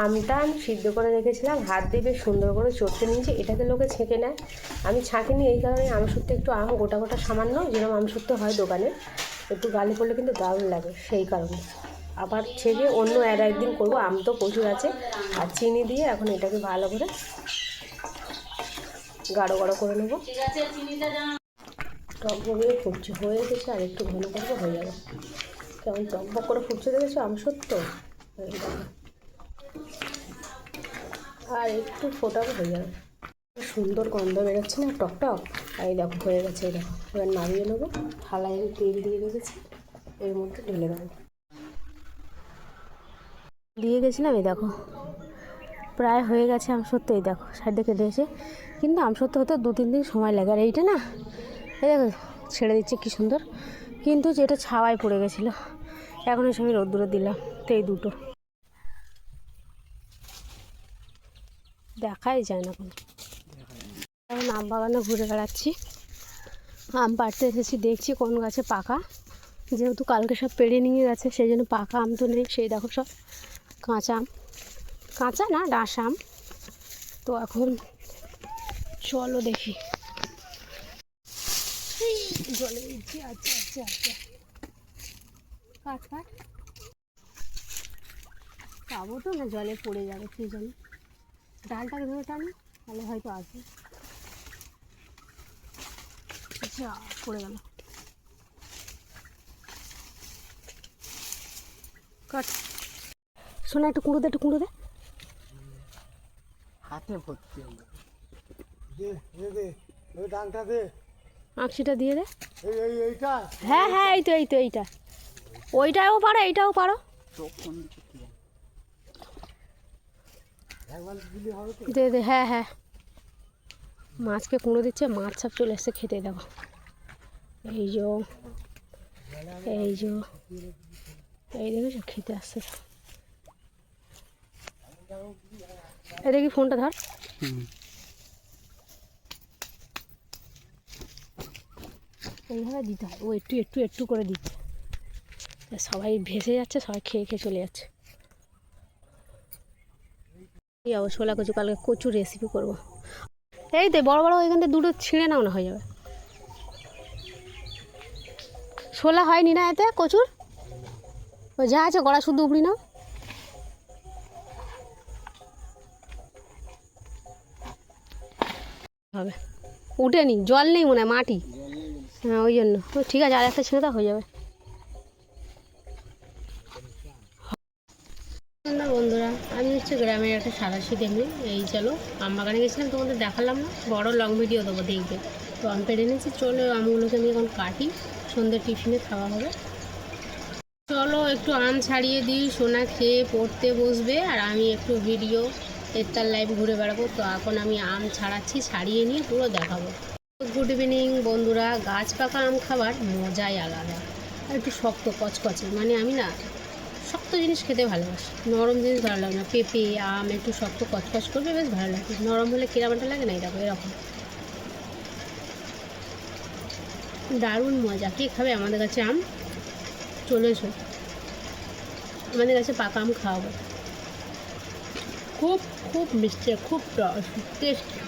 আমটা আমি সিদ্ধ করে রেখেছিলাম, হাত দিয়ে বেশ সুন্দর করে চটকে নিয়েছি। এটাকে লোকে ছেঁকে নেয়, আমি ছাঁকিনি। এই কারণে আমসত্ত্ব একটু আম গোটা গোটা সামান্য, যেরকম আমসত্ত্ব হয় দোকানে, একটু গালে পড়লে কিন্তু দারুণ লাগে, সেই কারণে। আবার ছেঁকে অন্য একদিন করবো। আম তো প্রচুর আছে। আর চিনি দিয়ে এখন এটাকে ভালো করে গাঢ় গাঢ় করে নেবো। টকবক দিয়ে ফুটছে, হয়ে গেছে। আর একটু ঘন করবো, হয়ে যাবে। কেমন টকবক করে ফুটছে দেখেছো আমসত্ত্ব, আর একটু ফোটাবো, হয়ে যাবে। সুন্দর গন্ধ বেরোচ্ছে না, টকটক। আর এই দেখো হয়ে গেছে। এই দেখো, এবার নামিয়ে নেবো। থালায় তেল দিয়ে রেখেছি, এর মধ্যে ঢেলে দেবো। দিয়ে গেছিলাম, এই দেখো প্রায় হয়ে গেছে আমসত্ত্ব। এই দেখো সাইডে কেটে এসে, কিন্তু আমসত্ত্ব হতে 2-3 দিন সময় লাগে। আর এইটা না, এই দেখো ছেড়ে দিচ্ছে কি সুন্দর, কিন্তু যেটা ছাওয়ায় পড়ে গেছিলো, এখন এসে আমি রোদ্দুরে দিলাম। তো এই দুটো দেখাই যায় না কোনো। এখন আম বাগানে ঘুরে বেড়াচ্ছি, আম পাড়তে এসেছি। দেখছি কোন গাছে পাকা, যেহেতু কালকে সব পেড়ে নিয়ে গেছে, সেই জন্য পাকা আম তো নেই। সেই দেখো সব কাঁচা আম, কাঁচা না ডাঁশ আম। তো এখন চলো দেখি। জলে দিচ্ছি। আচ্ছা আচ্ছা আচ্ছা, কাট কাট। পাবো তো না, জলে পড়ে যাবে কি জানি। ডালটাকে ধরে টানো, তাহলে হয়তো আসবে। আচ্ছা, পড়ে গেল। কাট। শোনা, একটু কুঁড়ো দে, একটু কুঁড়ো দে। হাতে ভর্তি ডাংটা দে, আঁকশিটা দিয়ে দে। এইটা, হ্যাঁ হ্যাঁ, এই তো এই তো এইটা। ওইটাও পারো, এইটাও পারো। দে দে, হ্যাঁ হ্যাঁ। মাছকে কুঁড়ো দিচ্ছে, মাছ সব চলে এসছে খেতে। দেখো এই যে, এই যে, এই দেখেছো খেতে আসছে। এই দেখি ফোনটা ধর। এইভাবে দিতে হয়, ও একটু একটু একটু করে দিচ্ছে। সবাই ভেসে যাচ্ছে, সবাই খেয়ে খেয়ে চলে যাচ্ছে। ছোলা কচু, কালকে কচুর রেসিপি করবো। এই তো বড় বড় ওইখান থেকে দুটো ছিঁড়ে নাও না, হয়ে যাবে। ছোলা হয়নি না এতে কচুর, ওই যা আছে গড়া শুদ্ধ উপড়ি নাও। হবে, উঠেনি, জল নেই মনে হয়, মাটি। হ্যাঁ ওই জন্য। ঠিক আছে, আর একটা ছেড়ে দাও, হয়ে যাবে। বন্ধুরা, আমি হচ্ছে গ্রামের একটা সাদাসিধে মেয়ে। এই চলো, আম বাগানে গেছিলাম, তোমাদের দেখালাম না, বড় লং ভিডিও দেবো দেখবে। তো আম পেড়ে নিয়েছি, চলো আমগুলোকে আমি এখন কাটি, সন্ধ্যে টিফিনে খাওয়া হবে। চলো একটু আম ছাড়িয়ে দিই, সোনা খেয়ে পড়তে বসবে, আর আমি একটু ভিডিও এর লাইভ ঘুরে বেড়াবো। তো এখন আমি আম ছাড়াচ্ছি, ছাড়িয়ে নিয়ে পুরো দেখাবো। গুড ইভিনিং বন্ধুরা। গাছ পাকা আম খাবার মজাই আলাদা, আর একটু শক্ত কচকচে, মানে আমি না শক্ত জিনিস খেতে ভালোবাসি, নরম জিনিস ভালো লাগে না। পেঁপে আম একটু শক্ত কচকচ করবে, বেশ ভালো লাগে। নরম হলে কিরামাটা লাগে না, এরকম এরকম দারুণ মজা। কে খাবে আমাদের কাছে আম? চলে এসো, আমাদের কাছে পাকা আম খাওয়াবো। খুব খুব মিষ্টি, খুব টেস্টি।